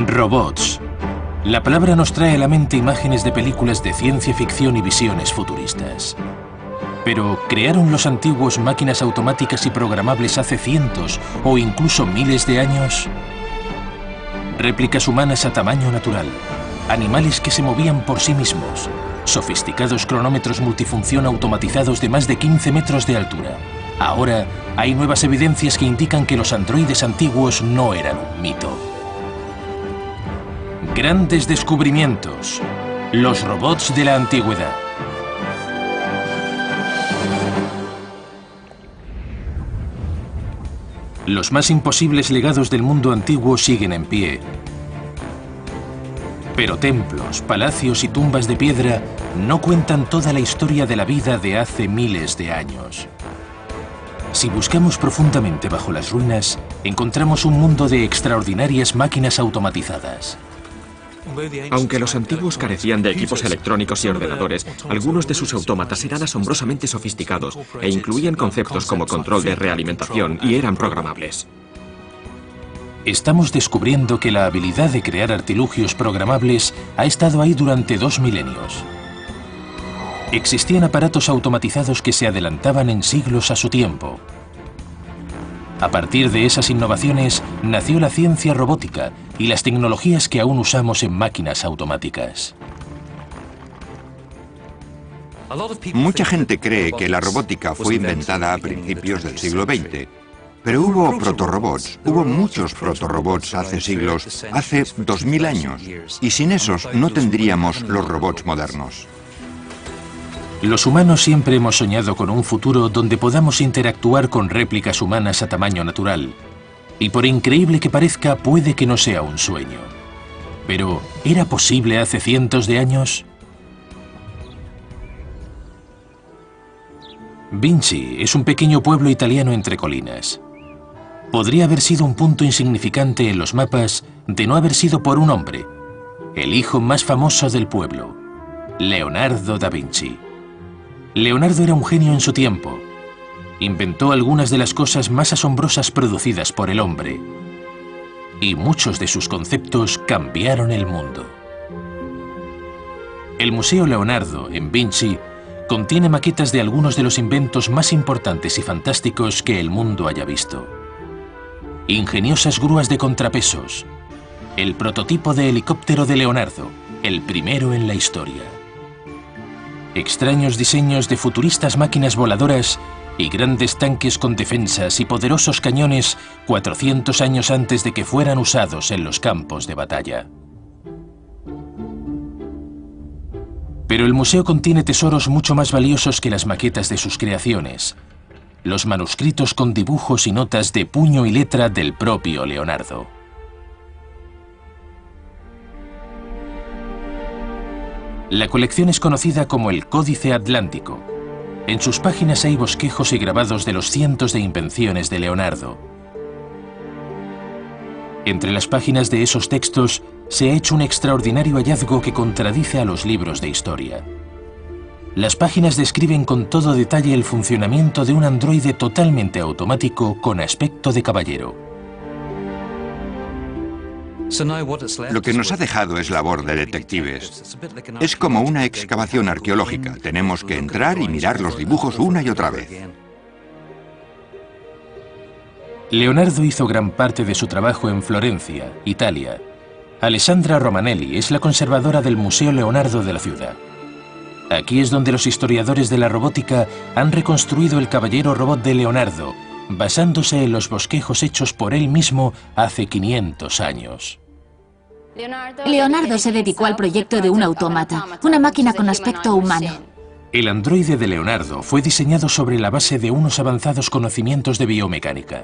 Robots. La palabra nos trae a la mente imágenes de películas de ciencia ficción y visiones futuristas. Pero, ¿crearon los antiguos máquinas automáticas y programables hace cientos o incluso miles de años? Réplicas humanas a tamaño natural, animales que se movían por sí mismos, sofisticados cronómetros multifunción automatizados de más de 15 metros de altura. Ahora, hay nuevas evidencias que indican que los androides antiguos no eran un mito. Grandes descubrimientos. Los robots de la antigüedad. Los más imposibles legados del mundo antiguo siguen en pie. Pero templos, palacios y tumbas de piedra no cuentan toda la historia de la vida de hace miles de años. Si buscamos profundamente bajo las ruinas, encontramos un mundo de extraordinarias máquinas automatizadas. Aunque los antiguos carecían de equipos electrónicos y ordenadores, algunos de sus autómatas eran asombrosamente sofisticados e incluían conceptos como control de realimentación y eran programables. Estamos descubriendo que la habilidad de crear artilugios programables ha estado ahí durante 2 milenios. Existían aparatos automatizados que se adelantaban en siglos a su tiempo. A partir de esas innovaciones nació la ciencia robótica y las tecnologías que aún usamos en máquinas automáticas. Mucha gente cree que la robótica fue inventada a principios del siglo XX. Pero hubo protorobots, hubo muchos protorobots hace siglos, hace 2000 años. Y sin esos no tendríamos los robots modernos. Los humanos siempre hemos soñado con un futuro donde podamos interactuar con réplicas humanas a tamaño natural. Y por increíble que parezca, puede que no sea un sueño. Pero, ¿era posible hace cientos de años? Vinci es un pequeño pueblo italiano entre colinas. Podría haber sido un punto insignificante en los mapas de no haber sido por un hombre, el hijo más famoso del pueblo, Leonardo da Vinci. Leonardo era un genio en su tiempo. Inventó algunas de las cosas más asombrosas producidas por el hombre. Y muchos de sus conceptos cambiaron el mundo. El Museo Leonardo, en Vinci, contiene maquetas de algunos de los inventos más importantes y fantásticos que el mundo haya visto. Ingeniosas grúas de contrapesos. El prototipo de helicóptero de Leonardo, el primero en la historia. Extraños diseños de futuristas máquinas voladoras y grandes tanques con defensas y poderosos cañones 400 años antes de que fueran usados en los campos de batalla. Pero el museo contiene tesoros mucho más valiosos que las maquetas de sus creaciones, los manuscritos con dibujos y notas de puño y letra del propio Leonardo. La colección es conocida como el Códice Atlántico. En sus páginas hay bosquejos y grabados de los cientos de invenciones de Leonardo. Entre las páginas de esos textos se ha hecho un extraordinario hallazgo que contradice a los libros de historia. Las páginas describen con todo detalle el funcionamiento de un androide totalmente automático con aspecto de caballero. Lo que nos ha dejado es labor de detectives. Es como una excavación arqueológica. Tenemos que entrar y mirar los dibujos una y otra vez. Leonardo hizo gran parte de su trabajo en Florencia, Italia. Alessandra Romanelli es la conservadora del Museo Leonardo de la ciudad. Aquí es donde los historiadores de la robótica han reconstruido el caballero robot de Leonardo, basándose en los bosquejos hechos por él mismo hace 500 años. Leonardo se dedicó al proyecto de un autómata, una máquina con aspecto humano. El androide de Leonardo fue diseñado sobre la base de unos avanzados conocimientos de biomecánica.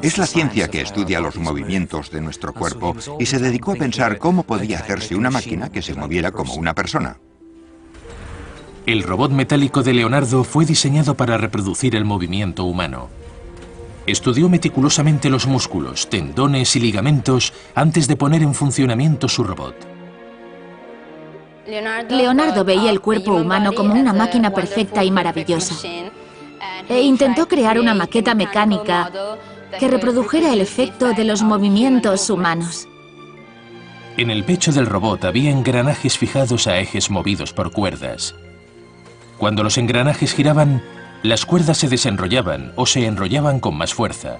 Es la ciencia que estudia los movimientos de nuestro cuerpo y se dedicó a pensar cómo podía hacerse una máquina que se moviera como una persona. El robot metálico de Leonardo fue diseñado para reproducir el movimiento humano. Estudió meticulosamente los músculos, tendones y ligamentos antes de poner en funcionamiento su robot. Leonardo veía el cuerpo humano como una máquina perfecta y maravillosa. E intentó crear una maqueta mecánica que reprodujera el efecto de los movimientos humanos. En el pecho del robot había engranajes fijados a ejes movidos por cuerdas. Cuando los engranajes giraban, las cuerdas se desenrollaban o se enrollaban con más fuerza.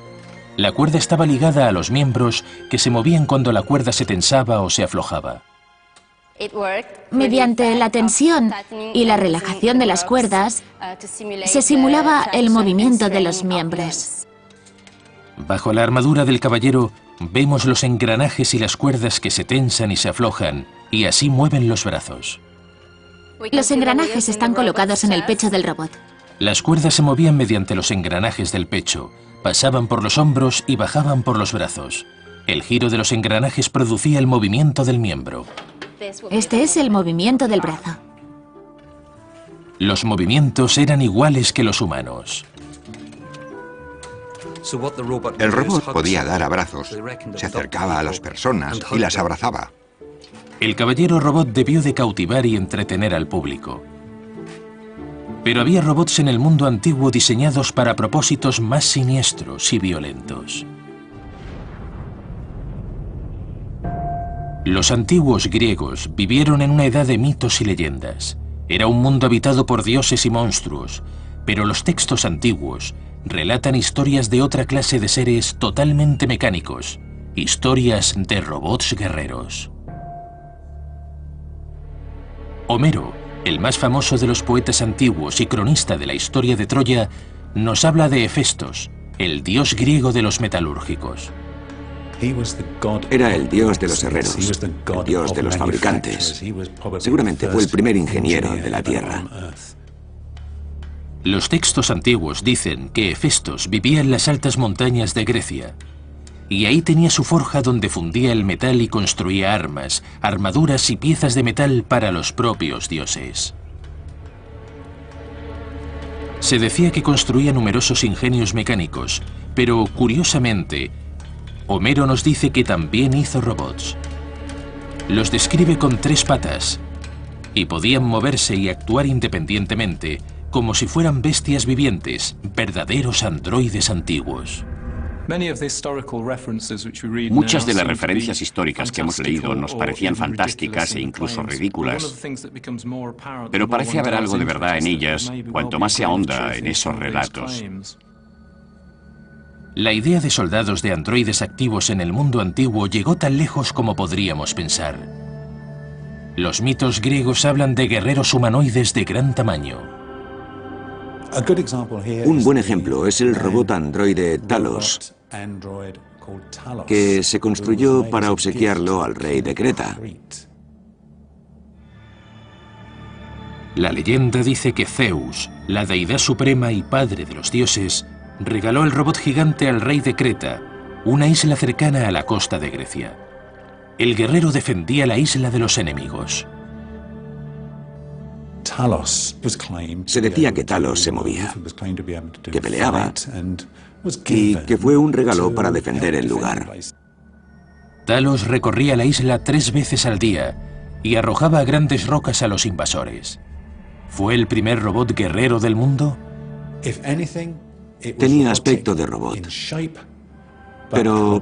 La cuerda estaba ligada a los miembros que se movían cuando la cuerda se tensaba o se aflojaba. Mediante la tensión y la relajación de las cuerdas, se simulaba el movimiento de los miembros. Bajo la armadura del caballero, vemos los engranajes y las cuerdas que se tensan y se aflojan, y así mueven los brazos. Los engranajes están colocados en el pecho del robot. Las cuerdas se movían mediante los engranajes del pecho, pasaban por los hombros y bajaban por los brazos. El giro de los engranajes producía el movimiento del miembro. Este es el movimiento del brazo. Los movimientos eran iguales que los humanos. El robot podía dar abrazos, se acercaba a las personas y las abrazaba. El caballero robot debió de cautivar y entretener al público. Pero había robots en el mundo antiguo diseñados para propósitos más siniestros y violentos. Los antiguos griegos vivieron en una edad de mitos y leyendas. Era un mundo habitado por dioses y monstruos, pero los textos antiguos relatan historias de otra clase de seres totalmente mecánicos, historias de robots guerreros. Homero, el más famoso de los poetas antiguos y cronista de la historia de Troya, nos habla de Hefestos, el dios griego de los metalúrgicos. Era el dios de los herreros, el dios de los fabricantes. Seguramente fue el primer ingeniero de la Tierra. Los textos antiguos dicen que Hefestos vivía en las altas montañas de Grecia, y ahí tenía su forja donde fundía el metal y construía armas, armaduras y piezas de metal para los propios dioses. Se decía que construía numerosos ingenios mecánicos, pero curiosamente, Homero nos dice que también hizo robots. Los describe con 3 patas, y podían moverse y actuar independientemente, como si fueran bestias vivientes, verdaderos androides antiguos. Muchas de las referencias históricas que hemos leído nos parecían fantásticas e incluso ridículas, pero parece haber algo de verdad en ellas cuanto más se ahonda en esos relatos. La idea de soldados de androides activos en el mundo antiguo llegó tan lejos como podríamos pensar. Los mitos griegos hablan de guerreros humanoides de gran tamaño. Un buen ejemplo es el robot androide Talos, que se construyó para obsequiarlo al rey de Creta. La leyenda dice que Zeus, la deidad suprema y padre de los dioses, regaló el robot gigante al rey de Creta, una isla cercana a la costa de Grecia. El guerrero defendía la isla de los enemigos. Se decía que Talos se movía, que peleaba y que fue un regalo para defender el lugar. Talos recorría la isla 3 veces al día y arrojaba grandes rocas a los invasores. ¿Fue el primer robot guerrero del mundo? Tenía aspecto de robot, pero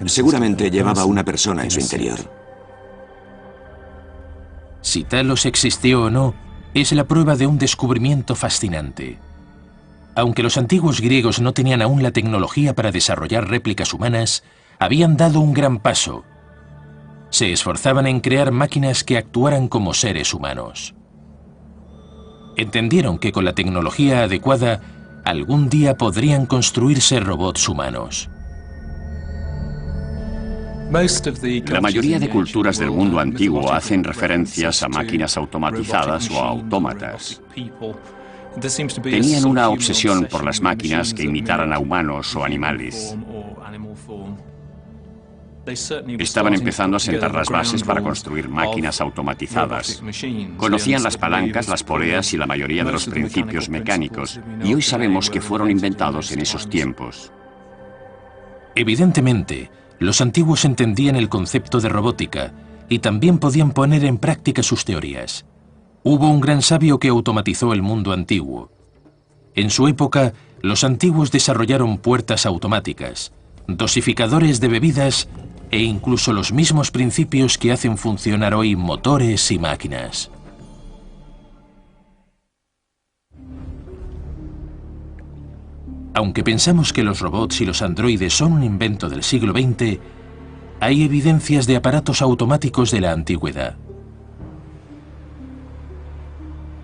seguramente llevaba una persona en su interior. Si Talos existió o no, es la prueba de un descubrimiento fascinante. Aunque los antiguos griegos no tenían aún la tecnología para desarrollar réplicas humanas, habían dado un gran paso. Se esforzaban en crear máquinas que actuaran como seres humanos. Entendieron que con la tecnología adecuada, algún día podrían construirse robots humanos. La mayoría de culturas del mundo antiguo hacen referencias a máquinas automatizadas o a autómatas. Tenían una obsesión por las máquinas que imitaran a humanos o animales. Estaban empezando a sentar las bases para construir máquinas automatizadas. Conocían las palancas, las poleas y la mayoría de los principios mecánicos, y hoy sabemos que fueron inventados en esos tiempos. Evidentemente, los antiguos entendían el concepto de robótica y también podían poner en práctica sus teorías. Hubo un gran sabio que automatizó el mundo antiguo. En su época, los antiguos desarrollaron puertas automáticas, dosificadores de bebidas e incluso los mismos principios que hacen funcionar hoy motores y máquinas. Aunque pensamos que los robots y los androides son un invento del siglo XX, hay evidencias de aparatos automáticos de la antigüedad.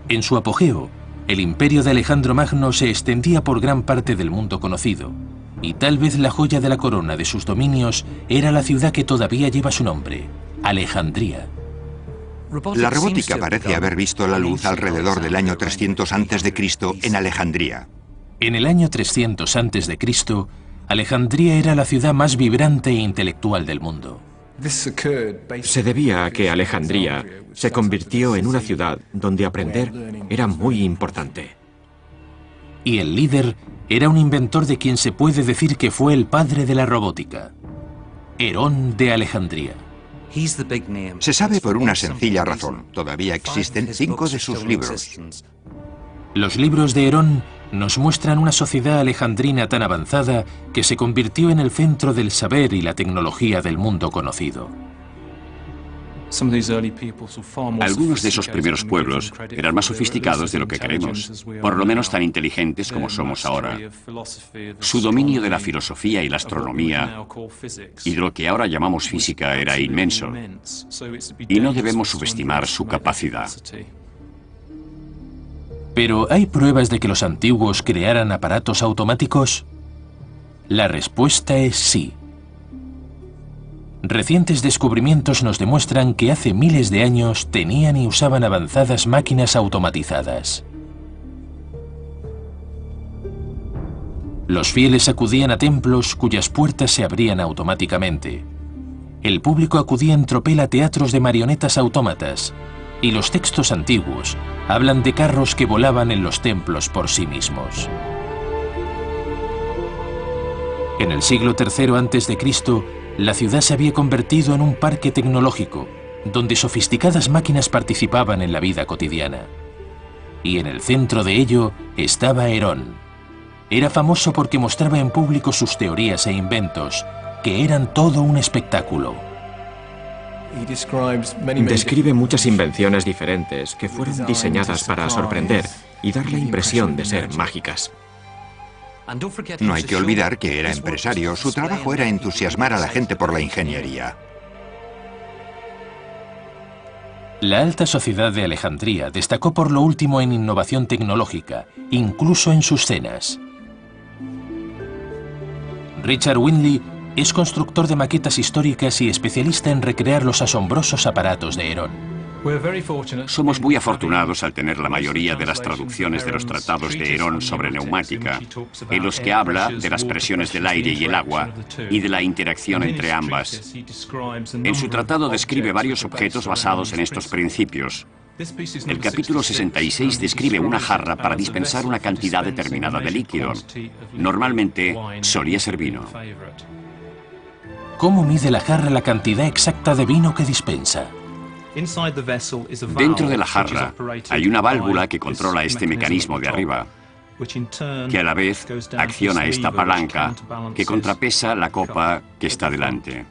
En su apogeo, el imperio de Alejandro Magno se extendía por gran parte del mundo conocido, y tal vez la joya de la corona de sus dominios era la ciudad que todavía lleva su nombre, Alejandría. La robótica parece haber visto la luz alrededor del año 300 a.C. en Alejandría. En el año 300 a.C., Alejandría era la ciudad más vibrante e intelectual del mundo. Se debía a que Alejandría se convirtió en una ciudad donde aprender era muy importante. Y el líder era un inventor de quien se puede decir que fue el padre de la robótica, Herón de Alejandría. Se sabe por una sencilla razón. Todavía existen 5 de sus libros. Los libros de Herón nos muestran una sociedad alejandrina tan avanzada que se convirtió en el centro del saber y la tecnología del mundo conocido. Algunos de esos primeros pueblos eran más sofisticados de lo que creemos, por lo menos tan inteligentes como somos ahora. Su dominio de la filosofía y la astronomía y de lo que ahora llamamos física era inmenso, y no debemos subestimar su capacidad. ¿Pero hay pruebas de que los antiguos crearan aparatos automáticos? La respuesta es sí. Recientes descubrimientos nos demuestran que hace miles de años tenían y usaban avanzadas máquinas automatizadas. Los fieles acudían a templos cuyas puertas se abrían automáticamente. El público acudía en tropel a teatros de marionetas autómatas, y los textos antiguos hablan de carros que volaban en los templos por sí mismos. En el siglo III a.C., la ciudad se había convertido en un parque tecnológico, donde sofisticadas máquinas participaban en la vida cotidiana. Y en el centro de ello estaba Herón. Era famoso porque mostraba en público sus teorías e inventos, que eran todo un espectáculo. Describe muchas invenciones diferentes que fueron diseñadas para sorprender y dar la impresión de ser mágicas. No hay que olvidar que era empresario. Su trabajo era entusiasmar a la gente por la ingeniería. La alta sociedad de Alejandría destacó por lo último en innovación tecnológica, incluso en sus cenas. Richard Windley es constructor de maquetas históricas y especialista en recrear los asombrosos aparatos de Herón. Somos muy afortunados al tener la mayoría de las traducciones de los tratados de Herón sobre neumática, en los que habla de las presiones del aire y el agua y de la interacción entre ambas. En su tratado describe varios objetos basados en estos principios. El capítulo 66 describe una jarra para dispensar una cantidad determinada de líquido. Normalmente solía ser vino. ¿Cómo mide la jarra la cantidad exacta de vino que dispensa? Dentro de la jarra hay una válvula que controla este mecanismo de arriba, que a la vez acciona esta palanca que contrapesa la copa que está delante.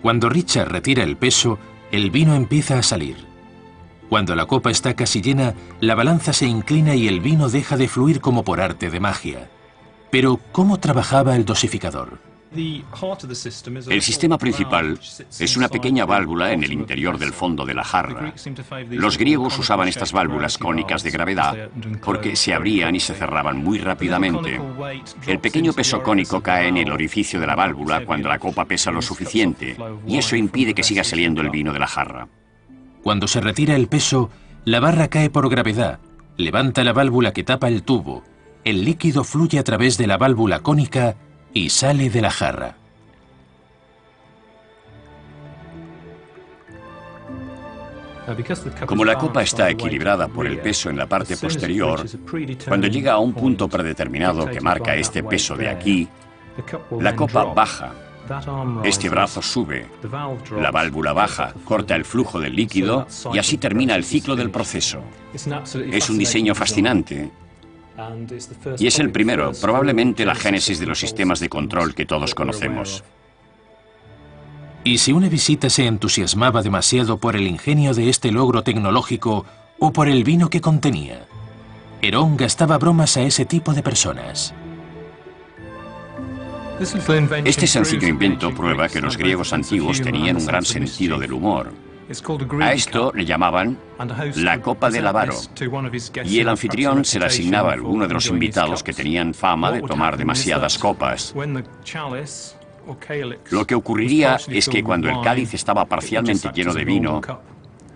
Cuando Richard retira el peso, el vino empieza a salir. Cuando la copa está casi llena, la balanza se inclina y el vino deja de fluir como por arte de magia. Pero, ¿cómo trabajaba el dosificador? El sistema principal es una pequeña válvula en el interior del fondo de la jarra. Los griegos usaban estas válvulas cónicas de gravedad porque se abrían y se cerraban muy rápidamente. El pequeño peso cónico cae en el orificio de la válvula cuando la copa pesa lo suficiente, y eso impide que siga saliendo el vino de la jarra. Cuando se retira el peso, la barra cae por gravedad, levanta la válvula que tapa el tubo, el líquido fluye a través de la válvula cónica y sale de la jarra. Como la copa está equilibrada por el peso en la parte posterior, cuando llega a un punto predeterminado que marca este peso de aquí, la copa baja. Este brazo sube, la válvula baja, corta el flujo del líquido y así termina el ciclo del proceso. Es un diseño fascinante. Y es el primero, probablemente la génesis de los sistemas de control que todos conocemos. Y si una visita se entusiasmaba demasiado por el ingenio de este logro tecnológico o por el vino que contenía, Herón gastaba bromas a ese tipo de personas. Este sencillo invento prueba que los griegos antiguos tenían un gran sentido del humor. A esto le llamaban la copa del avaro, y el anfitrión se le asignaba a alguno de los invitados que tenían fama de tomar demasiadas copas. Lo que ocurriría es que cuando el cáliz estaba parcialmente lleno de vino,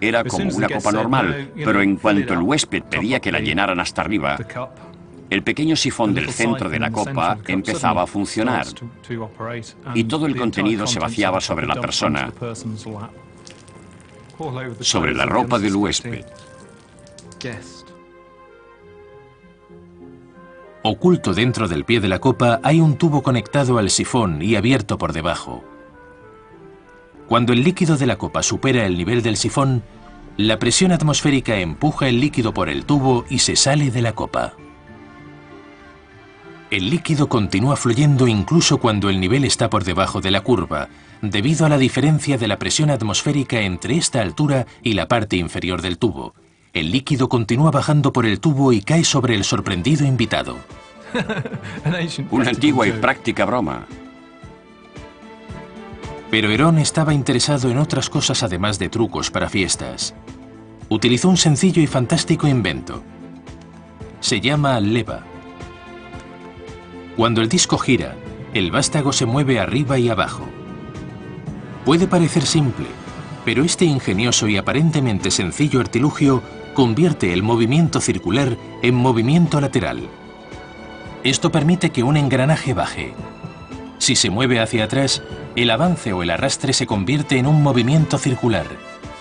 era como una copa normal, pero en cuanto el huésped pedía que la llenaran hasta arriba, el pequeño sifón del centro de la copa empezaba a funcionar y todo el contenido se vaciaba sobre la persona, sobre la ropa del huésped. Oculto dentro del pie de la copa hay un tubo conectado al sifón y abierto por debajo. Cuando el líquido de la copa supera el nivel del sifón, la presión atmosférica empuja el líquido por el tubo y se sale de la copa. El líquido continúa fluyendo incluso cuando el nivel está por debajo de la curva, debido a la diferencia de la presión atmosférica entre esta altura y la parte inferior del tubo. El líquido continúa bajando por el tubo y cae sobre el sorprendido invitado. Una antigua y práctica broma. Pero Herón estaba interesado en otras cosas además de trucos para fiestas. Utilizó un sencillo y fantástico invento. Se llama leva. Cuando el disco gira, el vástago se mueve arriba y abajo. Puede parecer simple, pero este ingenioso y aparentemente sencillo artilugio convierte el movimiento circular en movimiento lateral. Esto permite que un engranaje baje. Si se mueve hacia atrás, el avance o el arrastre se convierte en un movimiento circular.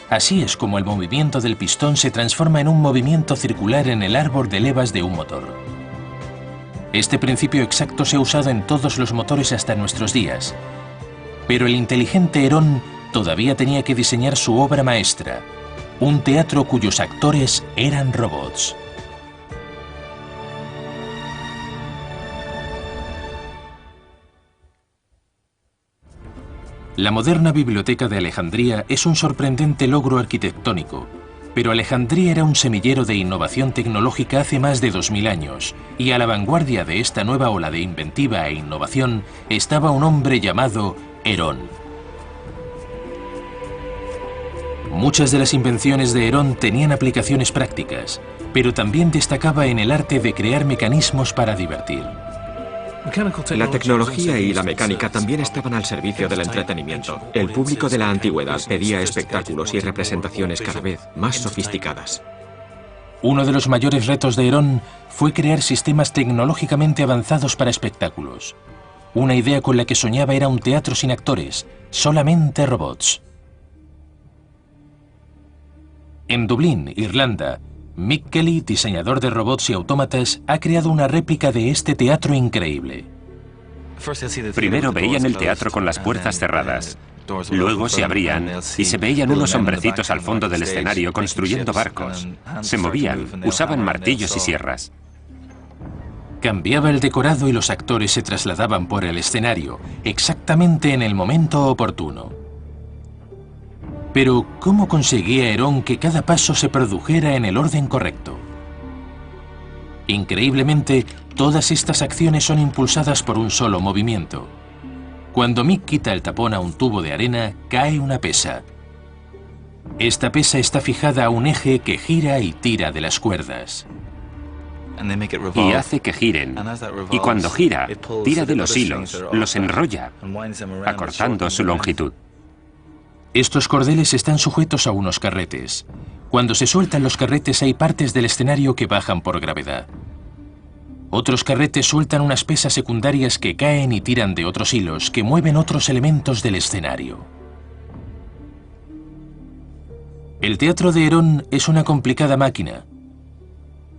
Así es como el movimiento del pistón se transforma en un movimiento circular en el árbol de levas de un motor. Este principio exacto se ha usado en todos los motores hasta nuestros días. Pero el inteligente Herón todavía tenía que diseñar su obra maestra, un teatro cuyos actores eran robots. La moderna biblioteca de Alejandría es un sorprendente logro arquitectónico, pero Alejandría era un semillero de innovación tecnológica hace más de 2000 años, y a la vanguardia de esta nueva ola de inventiva e innovación estaba un hombre llamado Herón. Muchas de las invenciones de Herón tenían aplicaciones prácticas, pero también destacaba en el arte de crear mecanismos para divertir. La tecnología y la mecánica también estaban al servicio del entretenimiento. El público de la antigüedad pedía espectáculos y representaciones cada vez más sofisticadas. Uno de los mayores retos de Herón fue crear sistemas tecnológicamente avanzados para espectáculos. Una idea con la que soñaba era un teatro sin actores, solamente robots. En Dublín, Irlanda, Mick Kelly, diseñador de robots y autómatas, ha creado una réplica de este teatro increíble. Primero veían el teatro con las puertas cerradas. Luego se abrían y se veían unos hombrecitos al fondo del escenario construyendo barcos. Se movían, usaban martillos y sierras. Cambiaba el decorado y los actores se trasladaban por el escenario, exactamente en el momento oportuno. Pero, ¿cómo conseguía Herón que cada paso se produjera en el orden correcto? Increíblemente, todas estas acciones son impulsadas por un solo movimiento. Cuando Mick quita el tapón a un tubo de arena, cae una pesa. Esta pesa está fijada a un eje que gira y tira de las cuerdas. Y hace que giren. Y cuando gira, tira de los hilos, los enrolla, acortando su longitud. Estos cordeles están sujetos a unos carretes. Cuando se sueltan los carretes hay partes del escenario que bajan por gravedad. Otros carretes sueltan unas pesas secundarias que caen y tiran de otros hilos que mueven otros elementos del escenario. El teatro de Herón es una complicada máquina,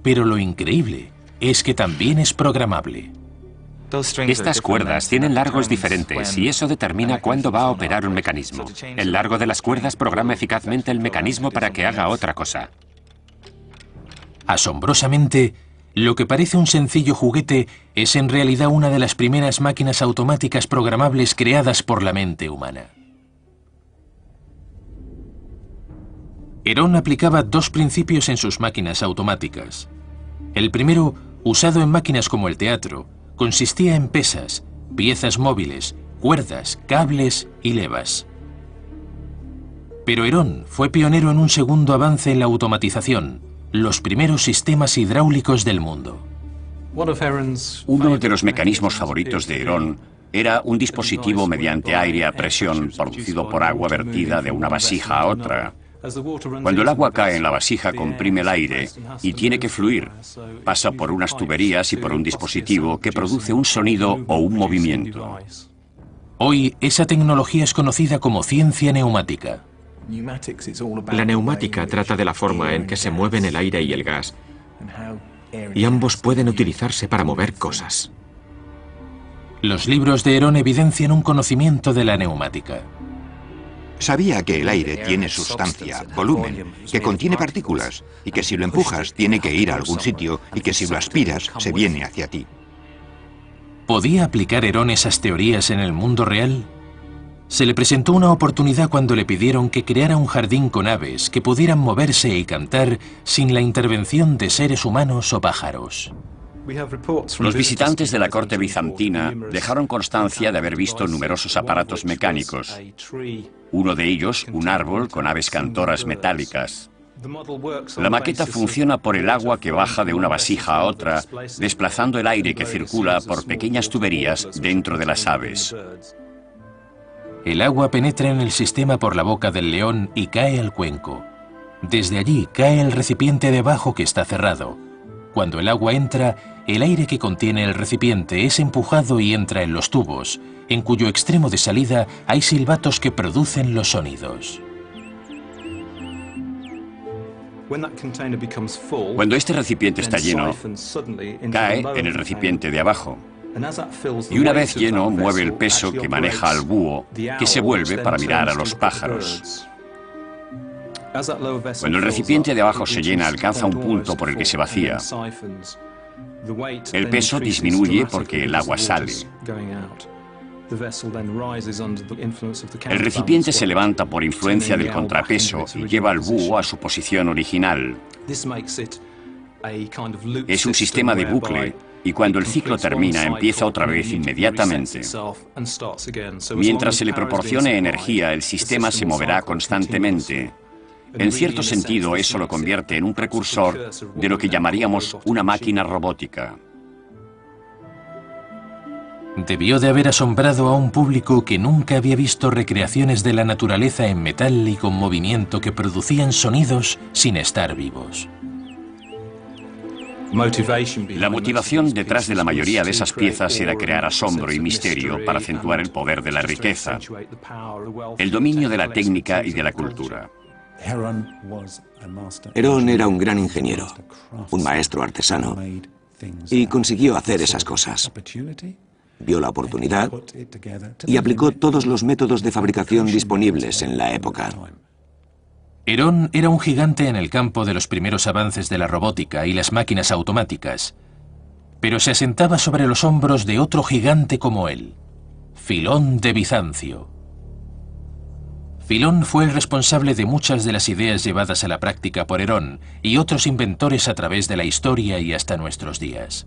pero lo increíble es que también es programable. Estas cuerdas tienen largos diferentes y eso determina cuándo va a operar un mecanismo. El largo de las cuerdas programa eficazmente el mecanismo para que haga otra cosa. Asombrosamente, lo que parece un sencillo juguete es en realidad una de las primeras máquinas automáticas programables creadas por la mente humana. Herón aplicaba dos principios en sus máquinas automáticas. El primero, usado en máquinas como el teatro, consistía en pesas, piezas móviles, cuerdas, cables y levas. Pero Herón fue pionero en un segundo avance en la automatización, los primeros sistemas hidráulicos del mundo. Uno de los mecanismos favoritos de Herón era un dispositivo mediante aire a presión producido por agua vertida de una vasija a otra. Cuando el agua cae en la vasija, comprime el aire y tiene que fluir. Pasa por unas tuberías y por un dispositivo que produce un sonido o un movimiento. Hoy, esa tecnología es conocida como ciencia neumática. La neumática trata de la forma en que se mueven el aire y el gas, y ambos pueden utilizarse para mover cosas. Los libros de Herón evidencian un conocimiento de la neumática. Sabía que el aire tiene sustancia, volumen, que contiene partículas, y que si lo empujas tiene que ir a algún sitio, y que si lo aspiras se viene hacia ti. ¿Podía aplicar Herón esas teorías en el mundo real? Se le presentó una oportunidad cuando le pidieron que creara un jardín con aves que pudieran moverse y cantar sin la intervención de seres humanos o pájaros. Los visitantes de la corte bizantina dejaron constancia de haber visto numerosos aparatos mecánicos. Uno de ellos, un árbol con aves cantoras metálicas. La maqueta funciona por el agua que baja de una vasija a otra, desplazando el aire que circula por pequeñas tuberías dentro de las aves. El agua penetra en el sistema por la boca del león y cae al cuenco. Desde allí cae el recipiente de abajo que está cerrado. Cuando el agua entra, el aire que contiene el recipiente es empujado y entra en los tubos, en cuyo extremo de salida hay silbatos que producen los sonidos. Cuando este recipiente está lleno, cae en el recipiente de abajo. Y una vez lleno, mueve el peso que maneja al búho, que se vuelve para mirar a los pájaros. Cuando el recipiente de abajo se llena, alcanza un punto por el que se vacía. El peso disminuye porque el agua sale. El recipiente se levanta por influencia del contrapeso y lleva al búho a su posición original. Es un sistema de bucle, y cuando el ciclo termina, empieza otra vez inmediatamente. Mientras se le proporcione energía, el sistema se moverá constantemente. En cierto sentido, eso lo convierte en un precursor de lo que llamaríamos una máquina robótica. Debió de haber asombrado a un público que nunca había visto recreaciones de la naturaleza en metal y con movimiento que producían sonidos sin estar vivos. La motivación detrás de la mayoría de esas piezas era crear asombro y misterio para acentuar el poder de la riqueza, el dominio de la técnica y de la cultura. Herón era un gran ingeniero, un maestro artesano, y consiguió hacer esas cosas. Vio la oportunidad y aplicó todos los métodos de fabricación disponibles en la época. Herón era un gigante en el campo de los primeros avances de la robótica y las máquinas automáticas, pero se asentaba sobre los hombros de otro gigante como él, Filón de Bizancio. Filón fue el responsable de muchas de las ideas llevadas a la práctica por Herón y otros inventores a través de la historia y hasta nuestros días.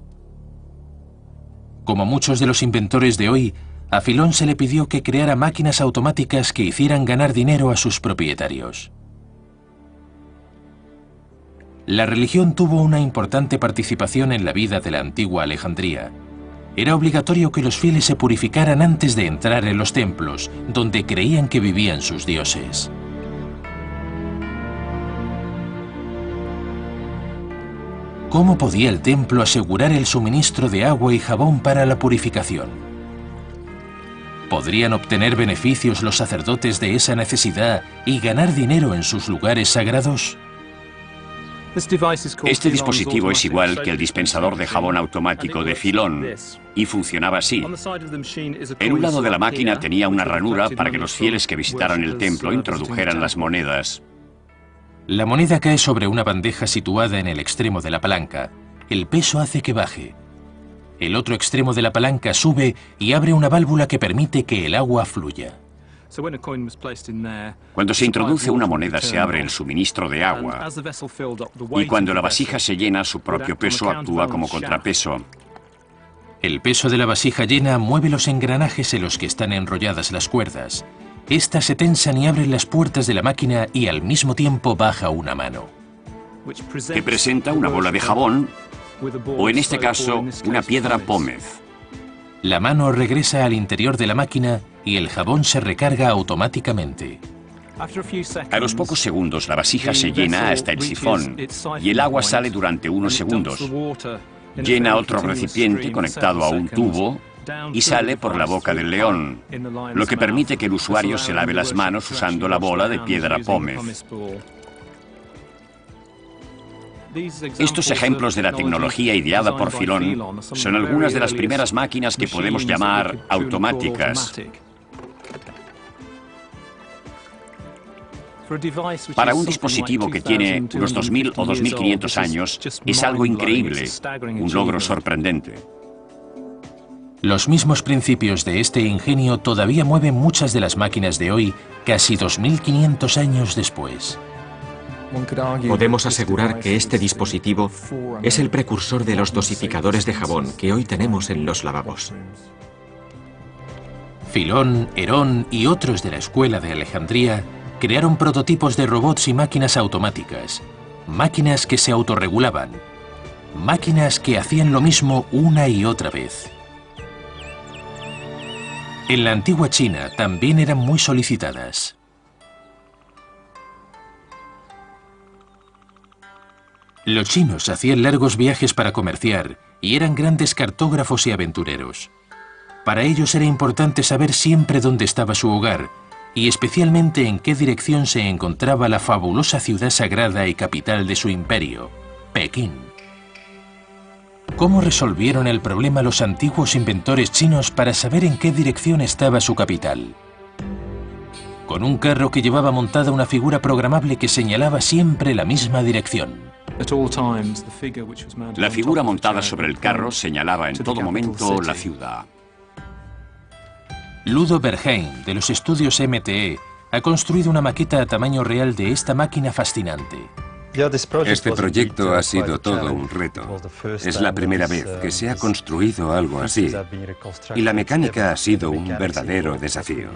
Como muchos de los inventores de hoy, a Filón se le pidió que creara máquinas automáticas que hicieran ganar dinero a sus propietarios. La religión tuvo una importante participación en la vida de la antigua Alejandría. Era obligatorio que los fieles se purificaran antes de entrar en los templos, donde creían que vivían sus dioses. ¿Cómo podía el templo asegurar el suministro de agua y jabón para la purificación? ¿Podrían obtener beneficios los sacerdotes de esa necesidad y ganar dinero en sus lugares sagrados? Este dispositivo es igual que el dispensador de jabón automático de Filón, y funcionaba así. En un lado de la máquina tenía una ranura para que los fieles que visitaran el templo introdujeran las monedas. La moneda cae sobre una bandeja situada en el extremo de la palanca. El peso hace que baje. El otro extremo de la palanca sube y abre una válvula que permite que el agua fluya. Cuando se introduce una moneda se abre el suministro de agua y cuando la vasija se llena su propio peso actúa como contrapeso. El peso de la vasija llena mueve los engranajes en los que están enrolladas las cuerdas. Estas se tensan y abren las puertas de la máquina y al mismo tiempo baja una mano, que presenta una bola de jabón o en este caso una piedra pómez. La mano regresa al interior de la máquina y el jabón se recarga automáticamente. A los pocos segundos la vasija se llena hasta el sifón y el agua sale durante unos segundos. Llena otro recipiente conectado a un tubo y sale por la boca del león, lo que permite que el usuario se lave las manos usando la bola de piedra pómez. Estos ejemplos de la tecnología ideada por Filón son algunas de las primeras máquinas que podemos llamar automáticas. Para un dispositivo que tiene unos 2000 o 2500 años, es algo increíble, un logro sorprendente. Los mismos principios de este ingenio todavía mueven muchas de las máquinas de hoy, casi 2500 años después. Podemos asegurar que este dispositivo es el precursor de los dosificadores de jabón que hoy tenemos en los lavabos. Filón, Herón y otros de la escuela de Alejandría crearon prototipos de robots y máquinas automáticas, máquinas que se autorregulaban, máquinas que hacían lo mismo una y otra vez. En la antigua China también eran muy solicitadas. Los chinos hacían largos viajes para comerciar y eran grandes cartógrafos y aventureros. Para ellos era importante saber siempre dónde estaba su hogar y especialmente en qué dirección se encontraba la fabulosa ciudad sagrada y capital de su imperio, Pekín. ¿Cómo resolvieron el problema los antiguos inventores chinos para saber en qué dirección estaba su capital? Con un carro que llevaba montada una figura programable que señalaba siempre la misma dirección. La figura montada sobre el carro señalaba en todo momento la ciudad. Ludo Bergheim, de los estudios MTE, ha construido una maqueta a tamaño real de esta máquina fascinante. Este proyecto ha sido todo un reto. Es la primera vez que se ha construido algo así, y la mecánica ha sido un verdadero desafío.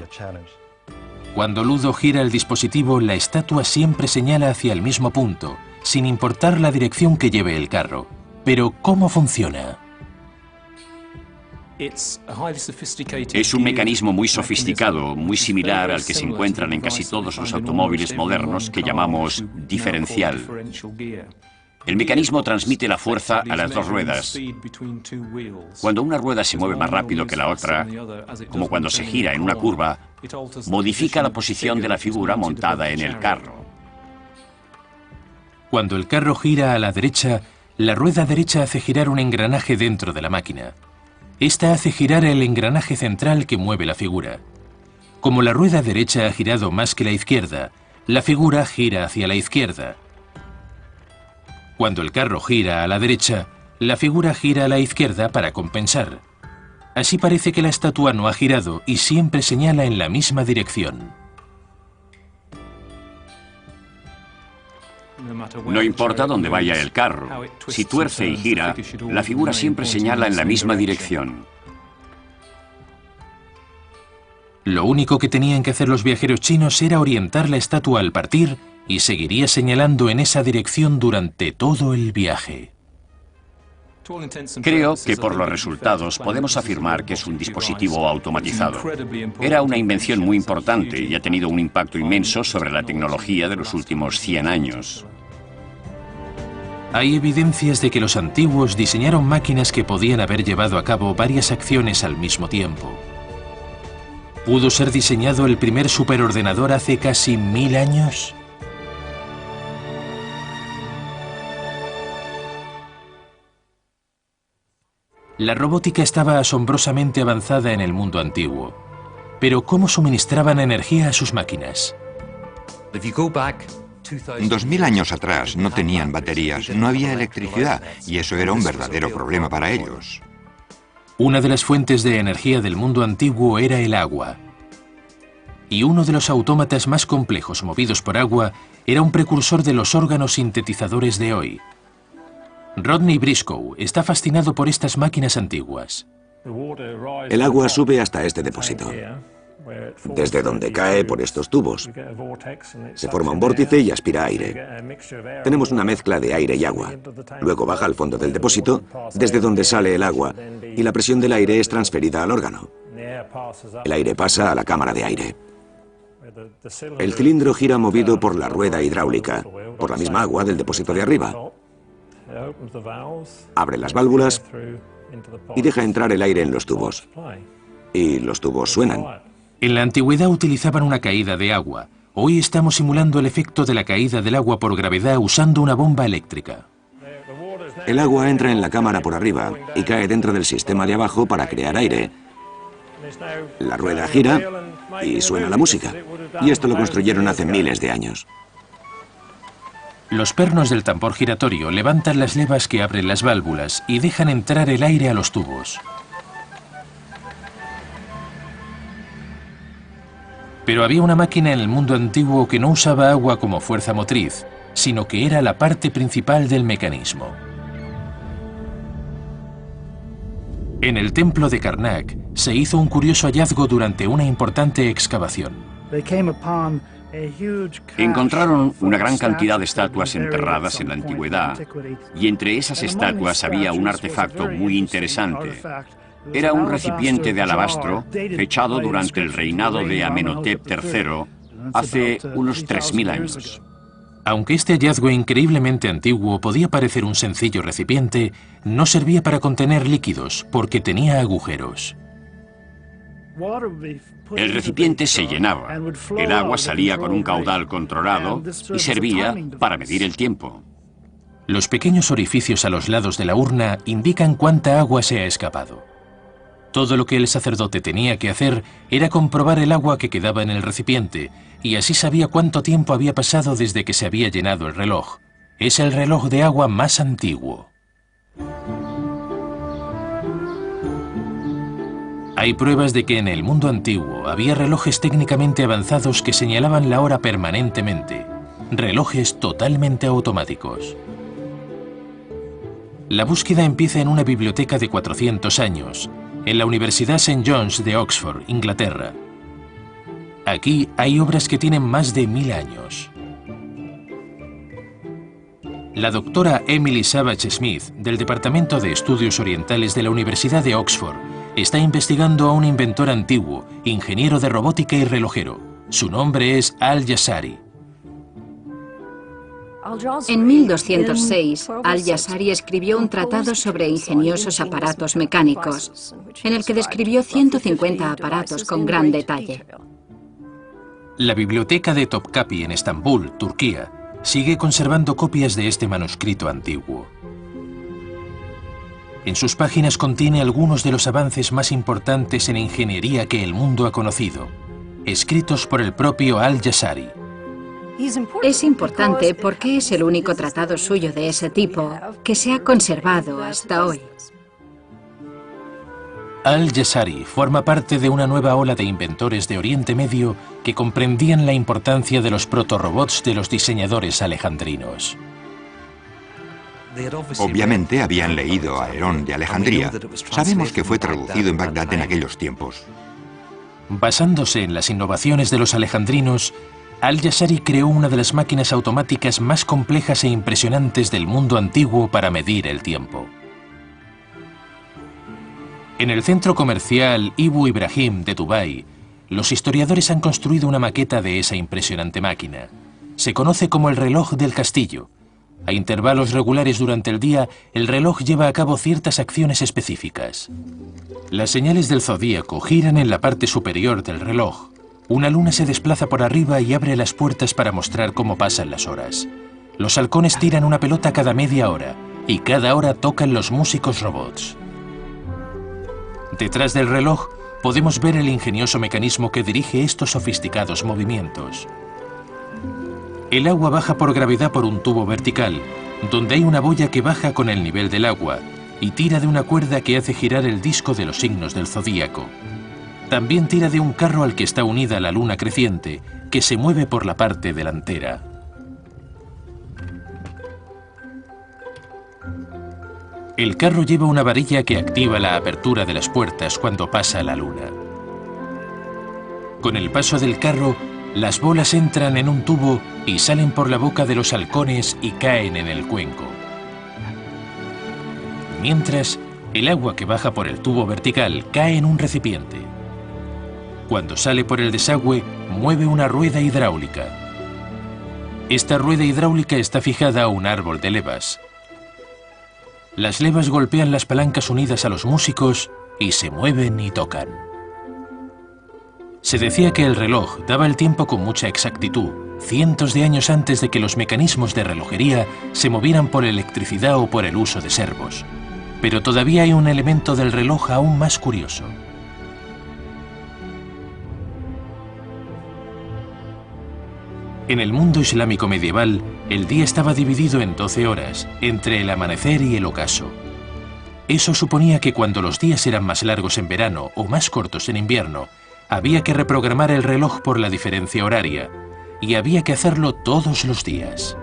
Cuando Ludo gira el dispositivo, la estatua siempre señala hacia el mismo punto, sin importar la dirección que lleve el carro. Pero, ¿cómo funciona? Es un mecanismo muy sofisticado, muy similar al que se encuentran en casi todos los automóviles modernos que llamamos diferencial. El mecanismo transmite la fuerza a las dos ruedas. Cuando una rueda se mueve más rápido que la otra, como cuando se gira en una curva, modifica la posición de la figura montada en el carro. Cuando el carro gira a la derecha, la rueda derecha hace girar un engranaje dentro de la máquina. Esta hace girar el engranaje central que mueve la figura. Como la rueda derecha ha girado más que la izquierda, la figura gira hacia la izquierda. Cuando el carro gira a la derecha, la figura gira a la izquierda para compensar. Así parece que la estatua no ha girado y siempre señala en la misma dirección. No importa dónde vaya el carro, si tuerce y gira, la figura siempre señala en la misma dirección. Lo único que tenían que hacer los viajeros chinos era orientar la estatua al partir y seguiría señalando en esa dirección durante todo el viaje. Creo que por los resultados podemos afirmar que es un dispositivo automatizado. Era una invención muy importante y ha tenido un impacto inmenso sobre la tecnología de los últimos 100 años. Hay evidencias de que los antiguos diseñaron máquinas que podían haber llevado a cabo varias acciones al mismo tiempo. ¿Pudo ser diseñado el primer superordenador hace casi 1000 años? La robótica estaba asombrosamente avanzada en el mundo antiguo. Pero ¿cómo suministraban energía a sus máquinas? 2000 años atrás no tenían baterías, no había electricidad, y eso era un verdadero problema para ellos. Una de las fuentes de energía del mundo antiguo era el agua. y uno de los autómatas más complejos movidos por agua era un precursor de los órganos sintetizadores de hoy. Rodney Briscoe está fascinado por estas máquinas antiguas. El agua sube hasta este depósito, desde donde cae por estos tubos. Se forma un vórtice y aspira aire. Tenemos una mezcla de aire y agua. Luego baja al fondo del depósito, desde donde sale el agua, y la presión del aire es transferida al órgano. El aire pasa a la cámara de aire. El cilindro gira movido por la rueda hidráulica, por la misma agua del depósito de arriba. Abre las válvulas y deja entrar el aire en los tubos. Y los tubos suenan. En la antigüedad utilizaban una caída de agua. Hoy estamos simulando el efecto de la caída del agua por gravedad usando una bomba eléctrica. El agua entra en la cámara por arriba y cae dentro del sistema de abajo para crear aire. La rueda gira y suena la música. Y esto lo construyeron hace miles de años. Los pernos del tambor giratorio levantan las levas que abren las válvulas y dejan entrar el aire a los tubos. Pero había una máquina en el mundo antiguo que no usaba agua como fuerza motriz, sino que era la parte principal del mecanismo. En el templo de Karnak se hizo un curioso hallazgo durante una importante excavación. Encontraron una gran cantidad de estatuas enterradas en la antigüedad, y entre esas estatuas había un artefacto muy interesante. Era un recipiente de alabastro fechado durante el reinado de Amenhotep III hace unos 3000 años. Aunque este hallazgo increíblemente antiguo podía parecer un sencillo recipiente, no servía para contener líquidos porque tenía agujeros. El recipiente se llenaba, el agua salía con un caudal controlado y servía para medir el tiempo. Los pequeños orificios a los lados de la urna indican cuánta agua se ha escapado. Todo lo que el sacerdote tenía que hacer era comprobar el agua que quedaba en el recipiente, y así sabía cuánto tiempo había pasado desde que se había llenado el reloj. Es el reloj de agua más antiguo. Hay pruebas de que en el mundo antiguo había relojes técnicamente avanzados que señalaban la hora permanentemente, relojes totalmente automáticos. La búsqueda empieza en una biblioteca de 400 años, en la Universidad St. John's de Oxford, Inglaterra. Aquí hay obras que tienen más de 1000 años. La doctora Emily Savage Smith, del Departamento de Estudios Orientales de la Universidad de Oxford, está investigando a un inventor antiguo, ingeniero de robótica y relojero. Su nombre es Al-Jazari. En 1206, Al-Jazari escribió un tratado sobre ingeniosos aparatos mecánicos, en el que describió 150 aparatos con gran detalle. La biblioteca de Topkapi en Estambul, Turquía, sigue conservando copias de este manuscrito antiguo. En sus páginas contiene algunos de los avances más importantes en ingeniería que el mundo ha conocido, escritos por el propio Al-Jazari. Es importante porque es el único tratado suyo de ese tipo que se ha conservado hasta hoy. Al-Jazari forma parte de una nueva ola de inventores de Oriente Medio que comprendían la importancia de los protorobots de los diseñadores alejandrinos. Obviamente habían leído a Herón de Alejandría. Sabemos que fue traducido en Bagdad en aquellos tiempos. Basándose en las innovaciones de los alejandrinos, Al-Jazari creó una de las máquinas automáticas más complejas e impresionantes del mundo antiguo para medir el tiempo. En el centro comercial Ibu Ibrahim de Dubái, los historiadores han construido una maqueta de esa impresionante máquina. Se conoce como el reloj del castillo. A intervalos regulares durante el día, el reloj lleva a cabo ciertas acciones específicas. Las señales del zodíaco giran en la parte superior del reloj. Una luna se desplaza por arriba y abre las puertas para mostrar cómo pasan las horas. Los halcones tiran una pelota cada media hora, y cada hora tocan los músicos robots. Detrás del reloj podemos ver el ingenioso mecanismo que dirige estos sofisticados movimientos. El agua baja por gravedad por un tubo vertical, donde hay una boya que baja con el nivel del agua y tira de una cuerda que hace girar el disco de los signos del zodíaco. también tira de un carro al que está unida la luna creciente, que se mueve por la parte delantera. El carro lleva una varilla que activa la apertura de las puertas cuando pasa la luna. Con el paso del carro, las bolas entran en un tubo y salen por la boca de los halcones y caen en el cuenco. Mientras, el agua que baja por el tubo vertical cae en un recipiente. Cuando sale por el desagüe, mueve una rueda hidráulica. Esta rueda hidráulica está fijada a un árbol de levas. Las levas golpean las palancas unidas a los músicos y se mueven y tocan. Se decía que el reloj daba el tiempo con mucha exactitud, cientos de años antes de que los mecanismos de relojería se movieran por electricidad o por el uso de servos. Pero todavía hay un elemento del reloj aún más curioso. En el mundo islámico medieval, el día estaba dividido en 12 horas, entre el amanecer y el ocaso. Eso suponía que cuando los días eran más largos en verano o más cortos en invierno, había que reprogramar el reloj por la diferencia horaria, y había que hacerlo todos los días.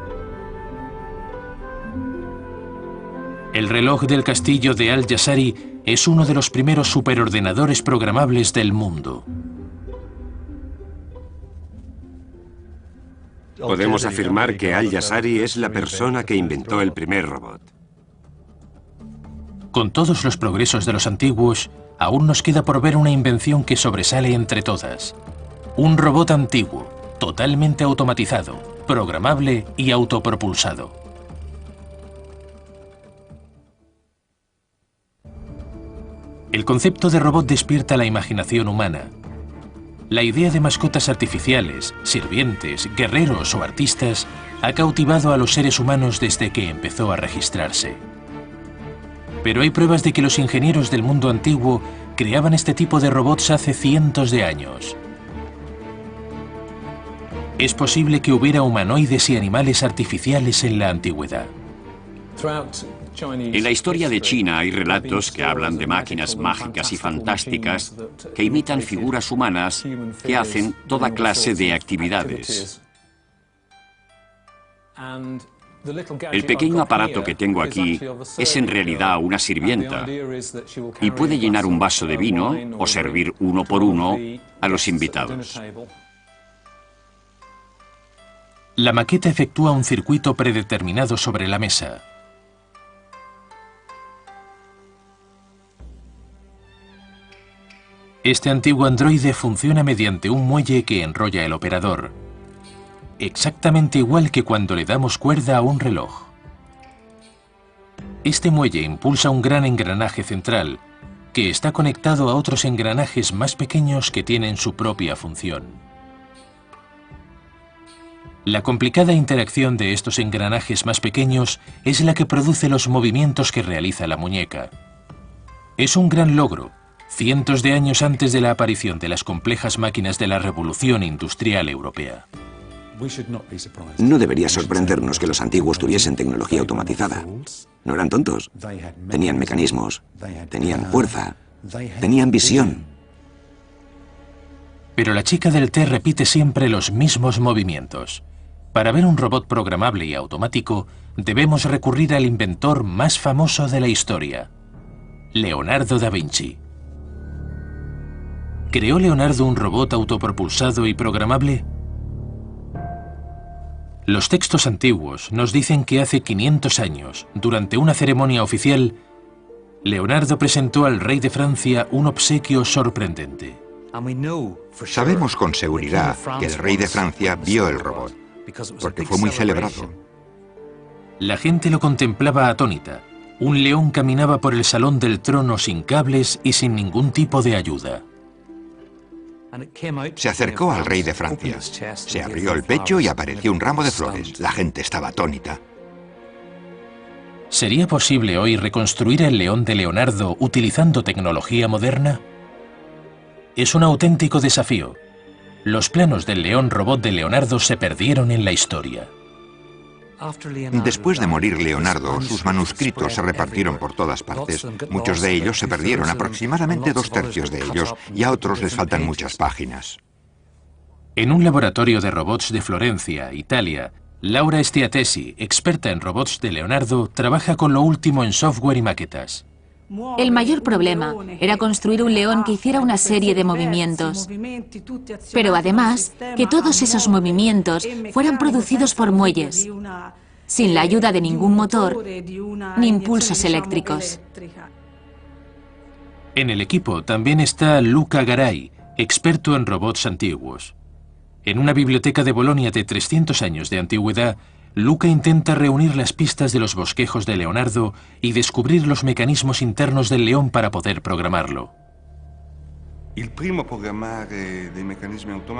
El reloj del castillo de Al-Jazari es uno de los primeros superordenadores programables del mundo. Podemos afirmar que Al-Jazari es la persona que inventó el primer robot. Con todos los progresos de los antiguos, aún nos queda por ver una invención que sobresale entre todas. Un robot antiguo, totalmente automatizado, programable y autopropulsado. El concepto de robot despierta la imaginación humana. La idea de mascotas artificiales, sirvientes, guerreros o artistas ha cautivado a los seres humanos desde que empezó a registrarse. Pero hay pruebas de que los ingenieros del mundo antiguo creaban este tipo de robots hace cientos de años. Es posible que hubiera humanoides y animales artificiales en la antigüedad. En la historia de China hay relatos que hablan de máquinas mágicas y fantásticas que imitan figuras humanas que hacen toda clase de actividades. El pequeño aparato que tengo aquí es en realidad una sirvienta y puede llenar un vaso de vino o servir uno por uno a los invitados. La maqueta efectúa un circuito predeterminado sobre la mesa. Este antiguo androide funciona mediante un muelle que enrolla el operador, exactamente igual que cuando le damos cuerda a un reloj. Este muelle impulsa un gran engranaje central, que está conectado a otros engranajes más pequeños que tienen su propia función. La complicada interacción de estos engranajes más pequeños es la que produce los movimientos que realiza la muñeca. Es un gran logro, cientos de años antes de la aparición de las complejas máquinas de la Revolución Industrial Europea. No debería sorprendernos que los antiguos tuviesen tecnología automatizada. No eran tontos. Tenían mecanismos, tenían fuerza, tenían visión. Pero la chica del té repite siempre los mismos movimientos. Para ver un robot programable y automático, debemos recurrir al inventor más famoso de la historia, Leonardo da Vinci. ¿Creó Leonardo un robot autopropulsado y programable? Los textos antiguos nos dicen que hace 500 años, durante una ceremonia oficial, Leonardo presentó al rey de Francia un obsequio sorprendente. Sabemos con seguridad que el rey de Francia vio el robot, porque fue muy celebrado. La gente lo contemplaba atónita. Un león caminaba por el salón del trono sin cables y sin ningún tipo de ayuda. Se acercó al rey de Francia, se abrió el pecho y apareció un ramo de flores. La gente estaba atónita. ¿Sería posible hoy reconstruir el león de Leonardo utilizando tecnología moderna? Es un auténtico desafío. Los planos del león robot de Leonardo se perdieron en la historia. Después de morir Leonardo, sus manuscritos se repartieron por todas partes. Muchos de ellos se perdieron, aproximadamente 2/3 de ellos, y a otros les faltan muchas páginas. En un laboratorio de robots de Florencia, Italia, Laura Stiatesi, experta en robots de Leonardo, trabaja con lo último en software y maquetas. El mayor problema era construir un león que hiciera una serie de movimientos, pero además que todos esos movimientos fueran producidos por muelles, sin la ayuda de ningún motor ni impulsos eléctricos. En el equipo también está Luca Garay, experto en robots antiguos. En una biblioteca de Bolonia de 300 años de antigüedad, Luca intenta reunir las pistas de los bosquejos de Leonardo y descubrir los mecanismos internos del león para poder programarlo.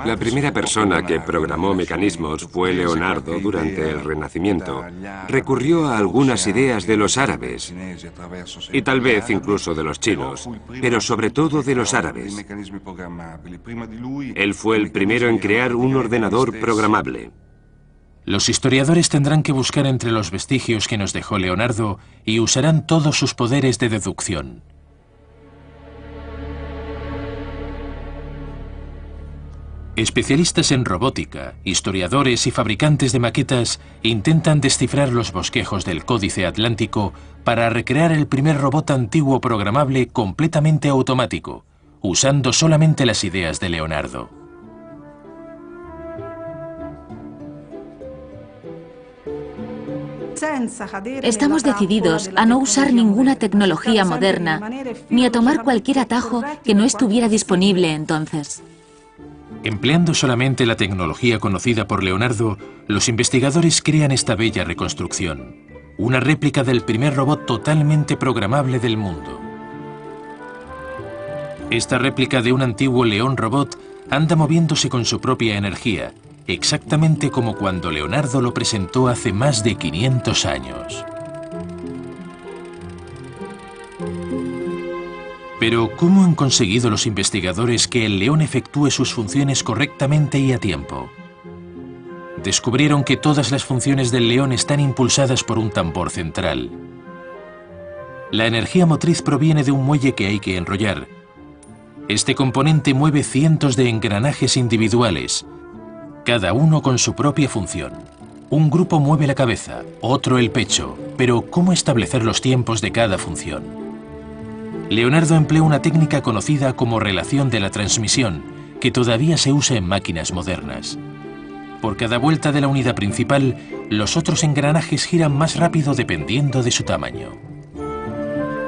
La primera persona que programó mecanismos fue Leonardo durante el Renacimiento. Recurrió a algunas ideas de los árabes y tal vez incluso de los chinos, pero sobre todo de los árabes. Él fue el primero en crear un ordenador programable. Los historiadores tendrán que buscar entre los vestigios que nos dejó Leonardo y usarán todos sus poderes de deducción. Especialistas en robótica, historiadores y fabricantes de maquetas intentan descifrar los bosquejos del Códice Atlántico para recrear el primer robot antiguo programable completamente automático, usando solamente las ideas de Leonardo. Estamos decididos a no usar ninguna tecnología moderna, ni a tomar cualquier atajo que no estuviera disponible entonces. Empleando solamente la tecnología conocida por Leonardo, los investigadores crean esta bella reconstrucción, una réplica del primer robot totalmente programable del mundo. Esta réplica de un antiguo león robot anda moviéndose con su propia energía, exactamente como cuando Leonardo lo presentó hace más de 500 años. Pero, ¿cómo han conseguido los investigadores que el león efectúe sus funciones correctamente y a tiempo? Descubrieron que todas las funciones del león están impulsadas por un tambor central. La energía motriz proviene de un muelle que hay que enrollar. Este componente mueve cientos de engranajes individuales, cada uno con su propia función. Un grupo mueve la cabeza, otro el pecho, pero ¿cómo establecer los tiempos de cada función? Leonardo empleó una técnica conocida como relación de la transmisión, que todavía se usa en máquinas modernas. Por cada vuelta de la unidad principal, los otros engranajes giran más rápido dependiendo de su tamaño.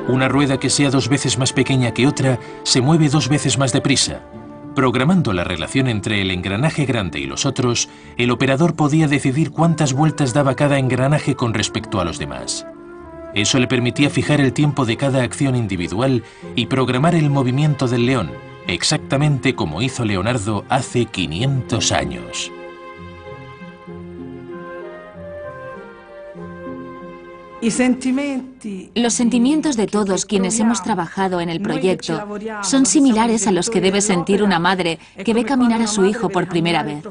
Una rueda que sea 2 veces más pequeña que otra se mueve 2 veces más deprisa. Programando la relación entre el engranaje grande y los otros, el operador podía decidir cuántas vueltas daba cada engranaje con respecto a los demás. Eso le permitía fijar el tiempo de cada acción individual y programar el movimiento del león, exactamente como hizo Leonardo hace 500 años. Los sentimientos de todos quienes hemos trabajado en el proyecto son similares a los que debe sentir una madre que ve caminar a su hijo por primera vez.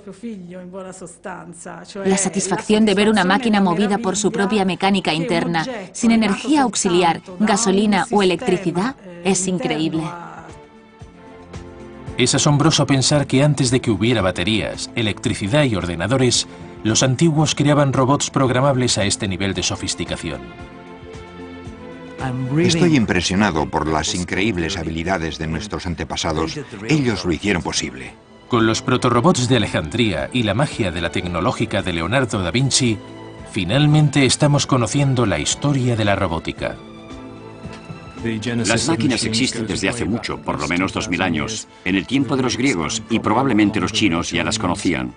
La satisfacción de ver una máquina movida por su propia mecánica interna, sin energía auxiliar, gasolina o electricidad, es increíble. Es asombroso pensar que antes de que hubiera baterías, electricidad y ordenadores, los antiguos creaban robots programables a este nivel de sofisticación. Estoy impresionado por las increíbles habilidades de nuestros antepasados. Ellos lo hicieron posible. Con los protorobots de Alejandría y la magia de la tecnológica de Leonardo da Vinci, finalmente estamos conociendo la historia de la robótica. Las máquinas existen desde hace mucho, por lo menos 2000 años, en el tiempo de los griegos, y probablemente los chinos ya las conocían.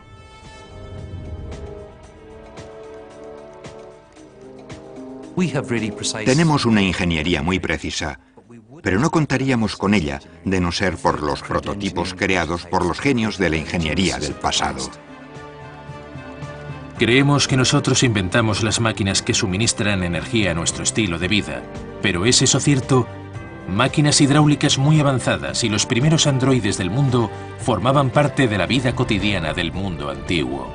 Tenemos una ingeniería muy precisa, pero no contaríamos con ella de no ser por los prototipos creados por los genios de la ingeniería del pasado. Creemos que nosotros inventamos las máquinas que suministran energía a nuestro estilo de vida, pero ¿es eso cierto? Máquinas hidráulicas muy avanzadas y los primeros androides del mundo formaban parte de la vida cotidiana del mundo antiguo.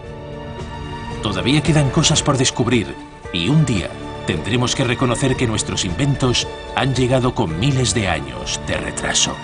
Todavía quedan cosas por descubrir y un día tendremos que reconocer que nuestros inventos han llegado con miles de años de retraso.